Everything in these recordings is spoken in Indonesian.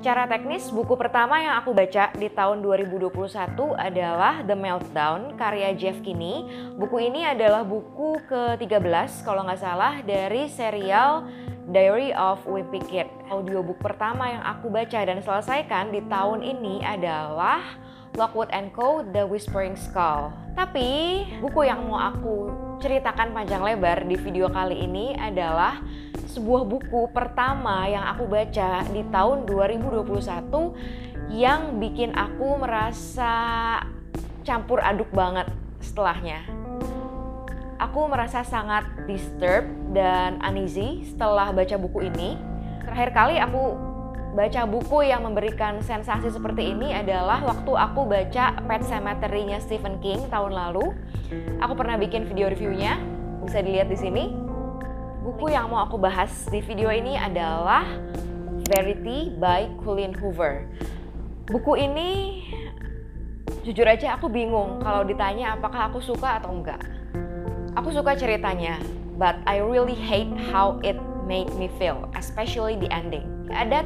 Secara teknis, buku pertama yang aku baca di tahun 2021 adalah The Meltdown karya Jeff Kinney. Buku ini adalah buku ke-13 kalau nggak salah dari serial Diary of Wimpy Kid. Audiobook pertama yang aku baca dan selesaikan di tahun ini adalah Lockwood & Co. The Whispering Skull. Tapi buku yang mau aku ceritakan panjang lebar di video kali ini adalah sebuah buku pertama yang aku baca di tahun 2021 yang bikin aku merasa campur aduk banget setelahnya. Aku merasa sangat disturbed dan uneasy setelah baca buku ini. Terakhir kali aku baca buku yang memberikan sensasi seperti ini adalah waktu aku baca Pet Sematary-nya Stephen King tahun lalu. Aku pernah bikin video reviewnya, bisa dilihat di sini. Buku yang mau aku bahas di video ini adalah Verity by Colleen Hoover. Buku ini jujur aja aku bingung kalau ditanya apakah aku suka atau enggak. Aku suka ceritanya, but I really hate how it made me feel, especially the ending. Ada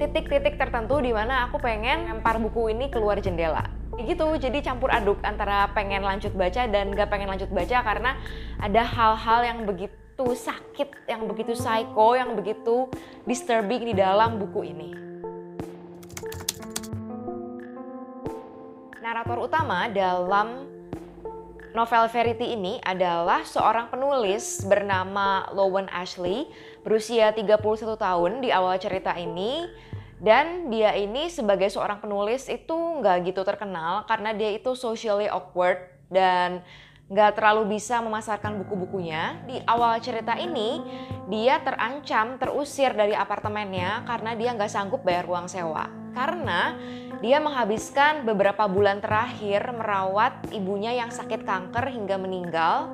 titik-titik tertentu di mana aku pengen lempar buku ini keluar jendela. Gitu, jadi campur aduk antara pengen lanjut baca dan gak pengen lanjut baca karena ada hal-hal yang begitu sakit, yang begitu psycho, yang begitu disturbing di dalam buku ini. Narator utama dalam novel Verity ini adalah seorang penulis bernama Lowen Ashley, berusia 31 tahun di awal cerita ini. Dan dia ini sebagai seorang penulis itu nggak gitu terkenal karena dia itu socially awkward dan nggak terlalu bisa memasarkan buku-bukunya. Di awal cerita ini, dia terancam terusir dari apartemennya karena dia nggak sanggup bayar uang sewa. Karena dia menghabiskan beberapa bulan terakhir merawat ibunya yang sakit kanker hingga meninggal,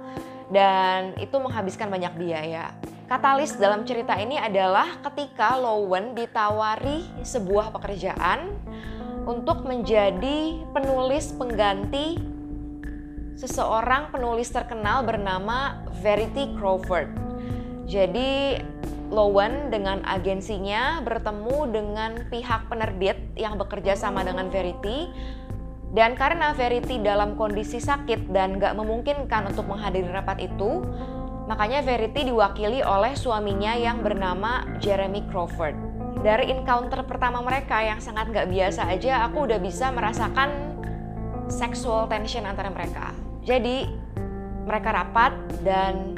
dan itu menghabiskan banyak biaya. Katalis dalam cerita ini adalah ketika Lowen ditawari sebuah pekerjaan untuk menjadi penulis pengganti seseorang penulis terkenal bernama Verity Crawford. Jadi Lowen dengan agensinya bertemu dengan pihak penerbit yang bekerja sama dengan Verity. Dan karena Verity dalam kondisi sakit dan gak memungkinkan untuk menghadiri rapat itu, makanya Verity diwakili oleh suaminya yang bernama Jeremy Crawford. Dari encounter pertama mereka yang sangat gak biasa aja, aku udah bisa merasakan sexual tension antara mereka. Jadi mereka rapat dan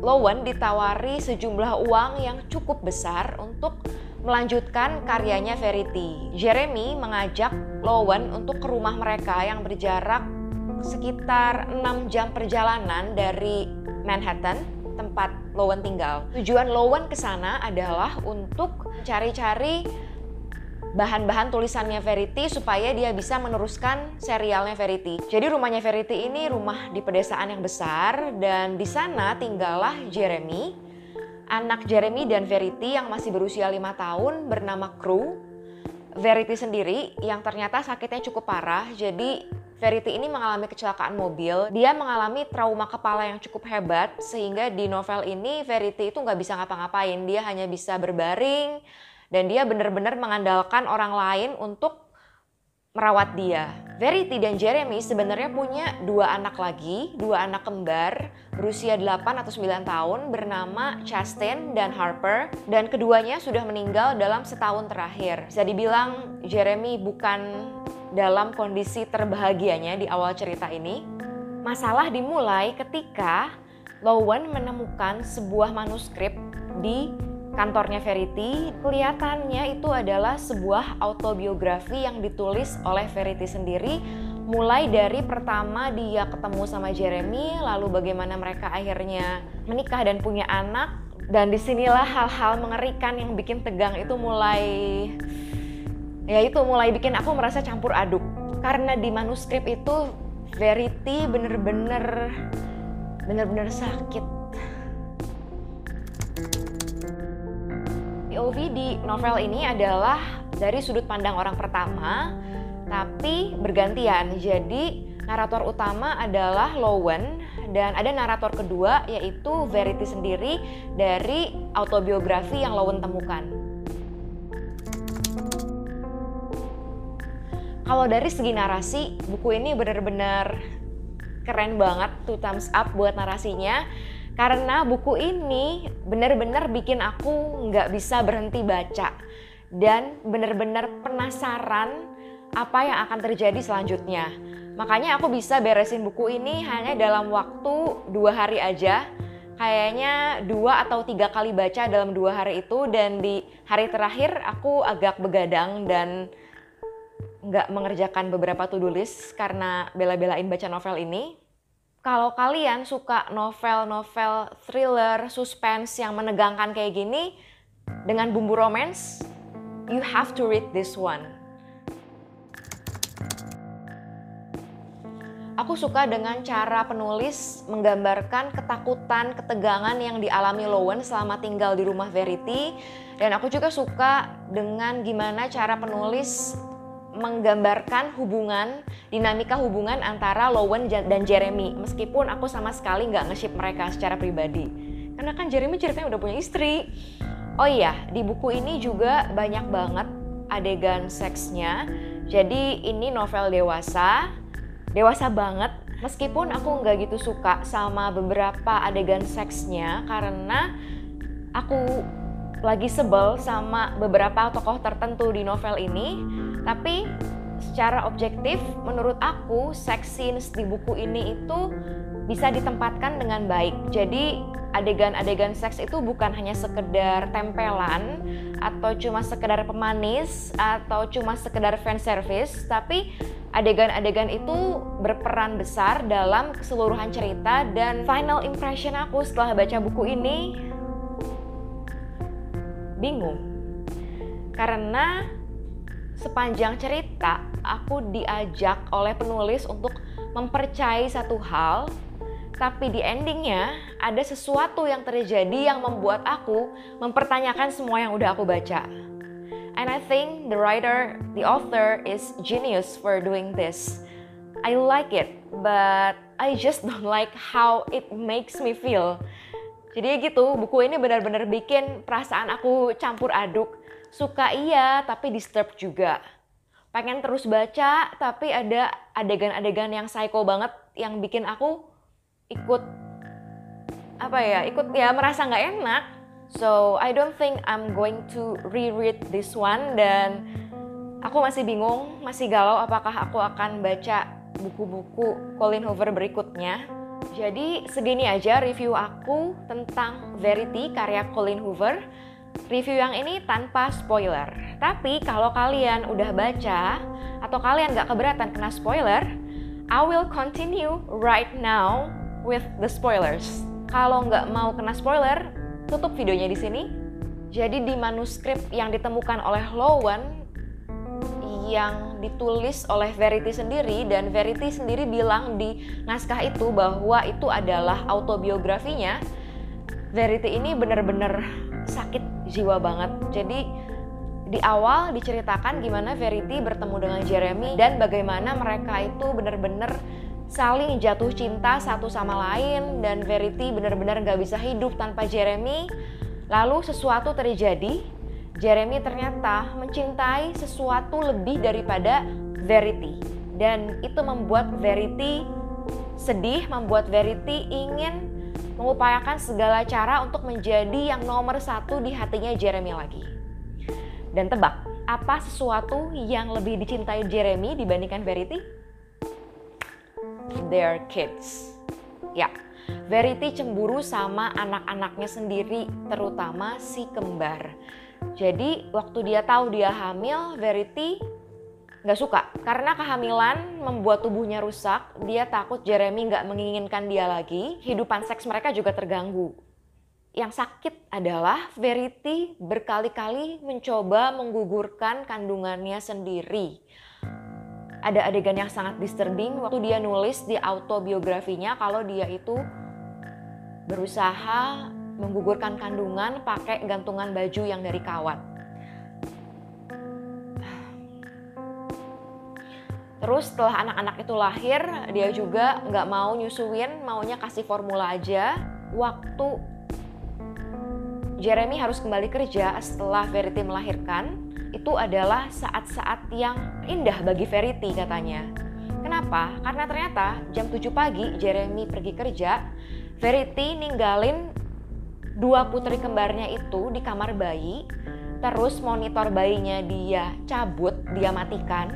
Lowen ditawari sejumlah uang yang cukup besar untuk melanjutkan karyanya Verity. Jeremy mengajak Lowen untuk ke rumah mereka yang berjarak sekitar 6 jam perjalanan dari Manhattan, tempat Lowen tinggal. Tujuan Lowen ke sana adalah untuk cari-cari bahan-bahan tulisannya Verity supaya dia bisa meneruskan serialnya Verity. Jadi rumahnya Verity ini rumah di pedesaan yang besar dan di sana tinggallah Jeremy, anak Jeremy dan Verity yang masih berusia 5 tahun bernama Crew. Verity sendiri yang ternyata sakitnya cukup parah, jadi Verity ini mengalami kecelakaan mobil. Dia mengalami trauma kepala yang cukup hebat sehingga di novel ini Verity itu nggak bisa ngapa-ngapain. Dia hanya bisa berbaring dan dia benar-benar mengandalkan orang lain untuk merawat dia. Verity dan Jeremy sebenarnya punya 2 anak lagi, 2 anak kembar berusia 8 atau 9 tahun bernama Chastain dan Harper, dan keduanya sudah meninggal dalam setahun terakhir. Bisa dibilang Jeremy bukan dalam kondisi terbahagianya di awal cerita ini. Masalah dimulai ketika Lowen menemukan sebuah manuskrip di kantornya Verity. Kelihatannya itu adalah sebuah autobiografi yang ditulis oleh Verity sendiri, mulai dari pertama dia ketemu sama Jeremy, lalu bagaimana mereka akhirnya menikah dan punya anak. Dan disinilah hal-hal mengerikan yang bikin tegang itu mulai bikin aku merasa campur aduk. Karena di manuskrip itu Verity bener-bener sakit. POV di novel ini adalah dari sudut pandang orang pertama, tapi bergantian. Jadi narator utama adalah Lowen dan ada narator kedua yaitu Verity sendiri dari autobiografi yang Lowen temukan. Kalau dari segi narasi, buku ini benar-benar keren banget, 2 thumbs up buat narasinya. Karena buku ini benar-benar bikin aku nggak bisa berhenti baca. Dan benar-benar penasaran apa yang akan terjadi selanjutnya. Makanya aku bisa beresin buku ini hanya dalam waktu 2 hari aja. Kayaknya 2 atau 3 kali baca dalam 2 hari itu, dan di hari terakhir aku agak begadang dan nggak mengerjakan beberapa to-do list karena bela-belain baca novel ini. Kalau kalian suka novel-novel thriller, suspense yang menegangkan kayak gini dengan bumbu romance, you have to read this one. Aku suka dengan cara penulis menggambarkan ketakutan, ketegangan yang dialami Lowen selama tinggal di rumah Verity. Dan aku juga suka dengan gimana cara penulis menggambarkan dinamika hubungan antara Lowen dan Jeremy. Meskipun aku sama sekali nggak nge-ship mereka secara pribadi. Karena kan Jeremy ceritanya udah punya istri. Oh iya, di buku ini juga banyak banget adegan seksnya. Jadi ini novel dewasa banget, meskipun aku nggak gitu suka sama beberapa adegan seksnya karena aku lagi sebel sama beberapa tokoh tertentu di novel ini. Tapi secara objektif menurut aku sex scenes di buku ini itu bisa ditempatkan dengan baik. Jadi adegan-adegan seks itu bukan hanya sekedar tempelan atau cuma sekedar pemanis atau cuma sekedar fan service, tapi adegan-adegan itu berperan besar dalam keseluruhan cerita. Dan final impression aku setelah baca buku ini bingung. Karena sepanjang cerita aku diajak oleh penulis untuk mempercayai satu hal, tapi di endingnya ada sesuatu yang terjadi yang membuat aku mempertanyakan semua yang udah aku baca. And I think the author is genius for doing this. I like it, but I just don't like how it makes me feel. Jadi gitu, buku ini benar-benar bikin perasaan aku campur aduk. Suka iya, tapi disturb juga. Pengen terus baca, tapi ada adegan-adegan yang psycho banget yang bikin aku ikut merasa nggak enak. So I don't think I'm going to reread this one, dan aku masih bingung, masih galau apakah aku akan baca buku-buku Colleen Hoover berikutnya. Jadi segini aja review aku tentang Verity karya Colleen Hoover. Review yang ini tanpa spoiler. Tapi kalau kalian udah baca atau kalian gak keberatan kena spoiler, I will continue right now with the spoilers. Kalau nggak mau kena spoiler, tutup videonya di sini. Jadi di manuskrip yang ditemukan oleh Lowen yang ditulis oleh Verity sendiri, dan Verity sendiri bilang di naskah itu bahwa itu adalah autobiografinya. Verity ini benar-benar sakit jiwa banget. Jadi di awal diceritakan gimana Verity bertemu dengan Jeremy dan bagaimana mereka itu benar-benar saling jatuh cinta satu sama lain, dan Verity benar-benar gak bisa hidup tanpa Jeremy. Lalu sesuatu terjadi, Jeremy ternyata mencintai sesuatu lebih daripada Verity, dan itu membuat Verity sedih, membuat Verity ingin mengupayakan segala cara untuk menjadi yang nomor 1 di hatinya Jeremy lagi. Dan tebak, apa sesuatu yang lebih dicintai Jeremy dibandingkan Verity? Their kids. Ya, Verity cemburu sama anak-anaknya sendiri, terutama si kembar. Jadi waktu dia tahu dia hamil, Verity gak suka. Karena kehamilan membuat tubuhnya rusak, dia takut Jeremy gak menginginkan dia lagi, kehidupan seks mereka juga terganggu. Yang sakit adalah Verity berkali-kali mencoba menggugurkan kandungannya sendiri. Ada adegan yang sangat disturbing waktu dia nulis di autobiografinya kalau dia itu berusaha menggugurkan kandungan pakai gantungan baju yang dari kawat. Terus setelah anak-anak itu lahir, dia juga nggak mau nyusuin, maunya kasih formula aja. Waktu Jeremy harus kembali kerja setelah Verity melahirkan, itu adalah saat-saat yang indah bagi Verity katanya. Kenapa? Karena ternyata jam 7 pagi Jeremy pergi kerja, Verity ninggalin dua putri kembarnya itu di kamar bayi, terus monitor bayinya dia cabut, dia matikan,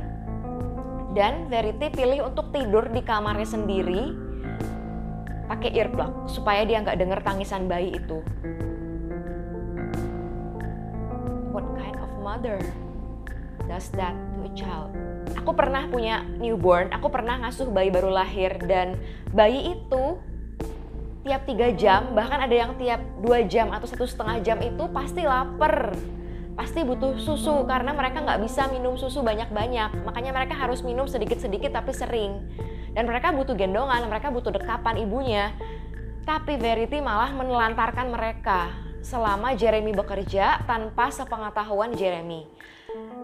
dan Verity pilih untuk tidur di kamarnya sendiri pakai earplug supaya dia nggak denger tangisan bayi itu. What kind of mother does that to a child? Aku pernah punya newborn, aku pernah ngasuh bayi baru lahir, dan bayi itu tiap 3 jam, bahkan ada yang tiap 2 jam atau 1,5 jam itu pasti lapar, pasti butuh susu karena mereka nggak bisa minum susu banyak-banyak, makanya mereka harus minum sedikit-sedikit tapi sering, dan mereka butuh gendongan, mereka butuh dekapan ibunya. Tapi Verity malah menelantarkan mereka selama Jeremy bekerja tanpa sepengetahuan Jeremy.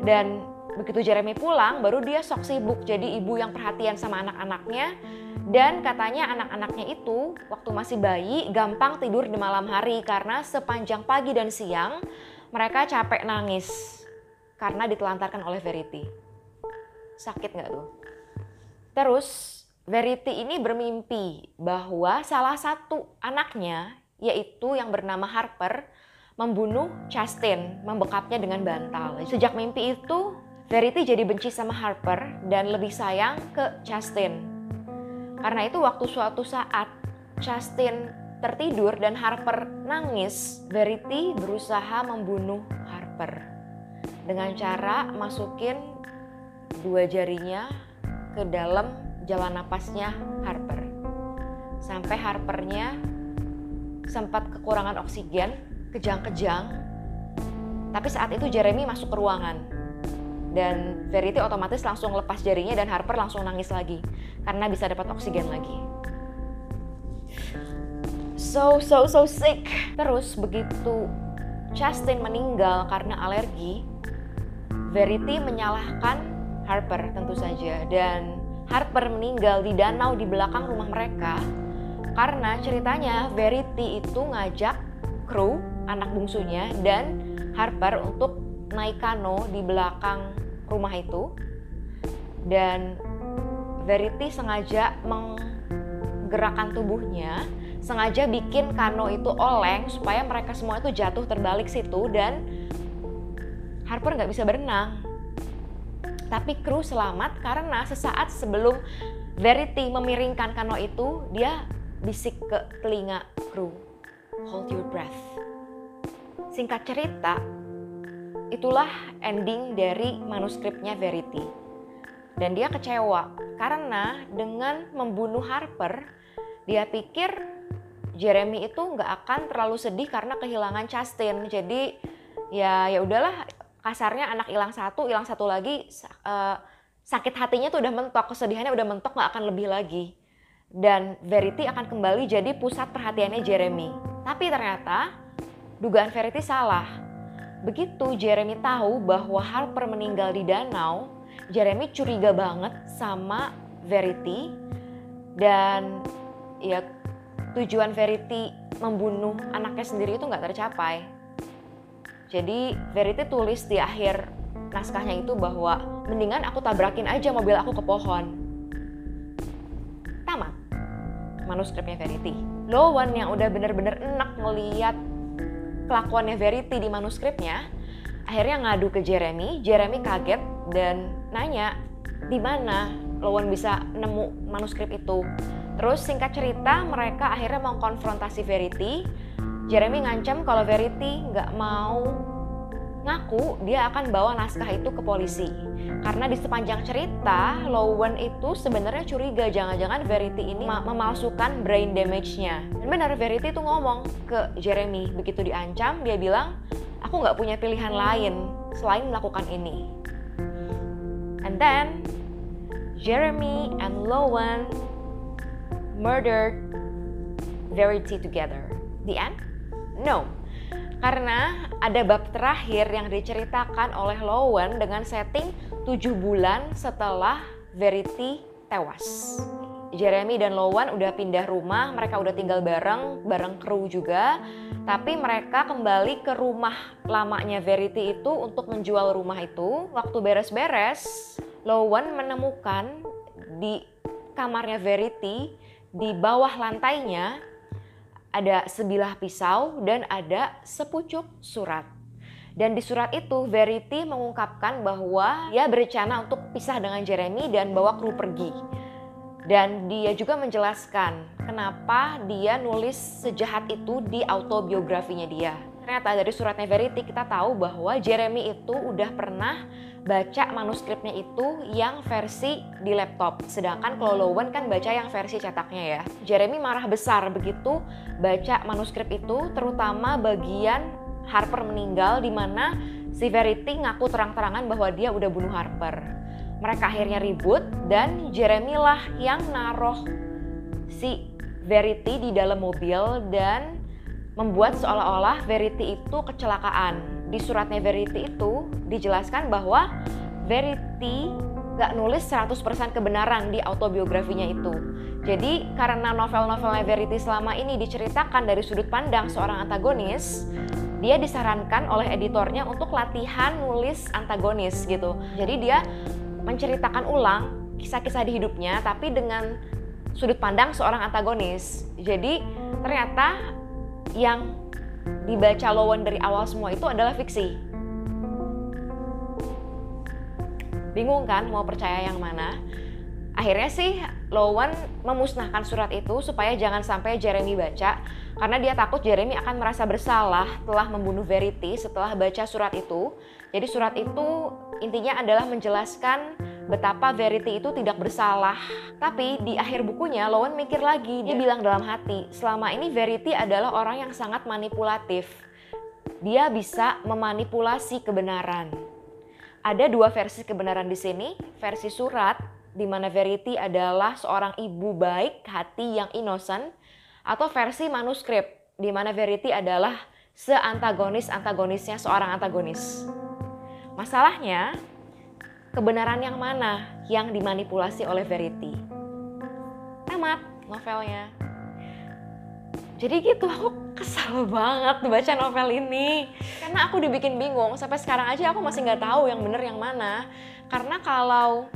Dan begitu Jeremy pulang, baru dia sok sibuk jadi ibu yang perhatian sama anak-anaknya. Dan katanya anak-anaknya itu waktu masih bayi gampang tidur di malam hari karena sepanjang pagi dan siang mereka capek nangis karena ditelantarkan oleh Verity. Sakit nggak tuh? Terus Verity ini bermimpi bahwa salah satu anaknya, yaitu yang bernama Harper, membunuh Justin, membekapnya dengan bantal. Sejak mimpi itu, Verity jadi benci sama Harper dan lebih sayang ke Justin. Karena itu waktu suatu saat Justin tertidur dan Harper nangis, Verity berusaha membunuh Harper dengan cara masukin 2 jarinya ke dalam jalan napasnya Harper. Sampai Harpernya sempat kekurangan oksigen, kejang-kejang. Tapi saat itu Jeremy masuk ke ruangan. Dan Verity otomatis langsung lepas jarinya dan Harper langsung nangis lagi karena bisa dapat oksigen lagi. So sick. Terus begitu Justin meninggal karena alergi, Verity menyalahkan Harper tentu saja, dan Harper meninggal di danau di belakang rumah mereka karena ceritanya Verity itu ngajak kru anak bungsunya dan Harper untuk naik kano di belakang rumah itu, dan Verity sengaja menggerakkan tubuhnya, sengaja bikin kano itu oleng supaya mereka semua itu jatuh terbalik situ dan Harper nggak bisa berenang. Tapi kru selamat karena sesaat sebelum Verity memiringkan kano itu, dia bisik ke telinga kru, "Hold your breath." Singkat cerita, itulah ending dari manuskripnya Verity. Dan dia kecewa karena dengan membunuh Harper, dia pikir Jeremy itu nggak akan terlalu sedih karena kehilangan Justin. Jadi ya udahlah, kasarnya anak hilang satu lagi, sakit hatinya tuh udah mentok, kesedihannya udah mentok, nggak akan lebih lagi. Dan Verity akan kembali jadi pusat perhatiannya Jeremy. Tapi ternyata dugaan Verity salah. Begitu Jeremy tahu bahwa Harper meninggal di danau, Jeremy curiga banget sama Verity. Dan ya tujuan Verity membunuh anaknya sendiri itu nggak tercapai. Jadi Verity tulis di akhir naskahnya itu bahwa mendingan aku tabrakin aja mobil aku ke pohon. Tamat manuskripnya Verity. Lowen yang udah bener-bener enak ngeliat kelakuannya Verity di manuskripnya, akhirnya ngadu ke Jeremy. Jeremy kaget dan nanya di mana Lowen bisa nemu manuskrip itu. Terus singkat cerita mereka akhirnya mau konfrontasi Verity. Jeremy ngancam kalau Verity nggak mau ngaku, dia akan bawa naskah itu ke polisi. Karena di sepanjang cerita, Lowen itu sebenarnya curiga jangan-jangan Verity ini memalsukan brain damage-nya. Dan benar, Verity itu ngomong ke Jeremy. Begitu diancam, dia bilang, "Aku nggak punya pilihan lain selain melakukan ini." And then, Jeremy and Lowen murdered Verity together. The end? No, karena ada bab terakhir yang diceritakan oleh Lowen dengan setting 7 bulan setelah Verity tewas. Jeremy dan Lowen udah pindah rumah, mereka udah tinggal bareng kru juga. Tapi mereka kembali ke rumah lamanya Verity itu untuk menjual rumah itu. Waktu beres-beres, Lowen menemukan di kamarnya Verity, di bawah lantainya ada sebilah pisau dan ada sepucuk surat. Dan di surat itu Verity mengungkapkan bahwa dia berencana untuk pisah dengan Jeremy dan bawa kru pergi. Dan dia juga menjelaskan kenapa dia nulis sejahat itu di autobiografinya dia. Ternyata dari suratnya Verity kita tahu bahwa Jeremy itu udah pernah baca manuskripnya itu yang versi di laptop. Sedangkan kalau Lowen kan baca yang versi cetaknya ya. Jeremy marah besar begitu baca manuskrip itu, terutama bagian Harper meninggal di mana si Verity ngaku terang-terangan bahwa dia udah bunuh Harper. Mereka akhirnya ribut dan Jeremy lah yang naruh si Verity di dalam mobil dan membuat seolah-olah Verity itu kecelakaan. Di suratnya Verity itu dijelaskan bahwa Verity gak nulis 100% kebenaran di autobiografinya itu. Jadi karena novel-novelnya Verity selama ini diceritakan dari sudut pandang seorang antagonis, dia disarankan oleh editornya untuk latihan nulis antagonis gitu. Jadi dia menceritakan ulang kisah-kisah di hidupnya tapi dengan sudut pandang seorang antagonis. Jadi ternyata yang dibaca Lowen dari awal semua itu adalah fiksi. Bingung kan mau percaya yang mana? Akhirnya sih Lowen memusnahkan surat itu supaya jangan sampai Jeremy baca, karena dia takut Jeremy akan merasa bersalah telah membunuh Verity setelah baca surat itu. Jadi surat itu intinya adalah menjelaskan betapa Verity itu tidak bersalah. Tapi di akhir bukunya Lowen mikir lagi, dia bilang dalam hati, selama ini Verity adalah orang yang sangat manipulatif. Dia bisa memanipulasi kebenaran. Ada dua versi kebenaran di sini, versi surat di mana Verity adalah seorang ibu baik hati yang innocent, atau versi manuskrip di mana Verity adalah seantagonis-antagonisnya seorang antagonis. Masalahnya, kebenaran yang mana yang dimanipulasi oleh Verity? Tamat novelnya. Jadi gitu, aku kesal banget baca novel ini. Karena aku dibikin bingung, sampai sekarang aja aku masih nggak tahu yang bener yang mana. Karena kalau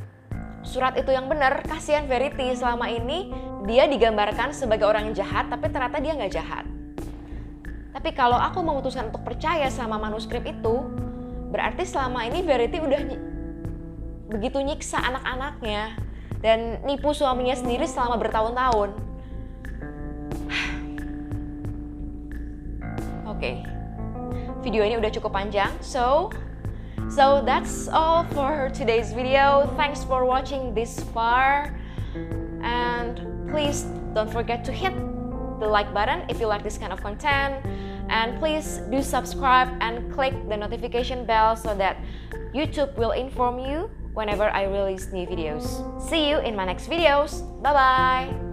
surat itu yang bener, kasihan Verity, selama ini dia digambarkan sebagai orang yang jahat, tapi ternyata dia nggak jahat. Tapi kalau aku memutuskan untuk percaya sama manuskrip itu, berarti selama ini Verity udah begitu nyiksa anak-anaknya dan nipu suaminya sendiri selama bertahun-tahun. Oke, video ini udah cukup panjang, so that's all for today's video. Thanks for watching this far, and please don't forget to hit the like button if you like this kind of content, and please do subscribe and click the notification bell so that YouTube will inform you whenever I release new videos. See you in my next videos. Bye bye.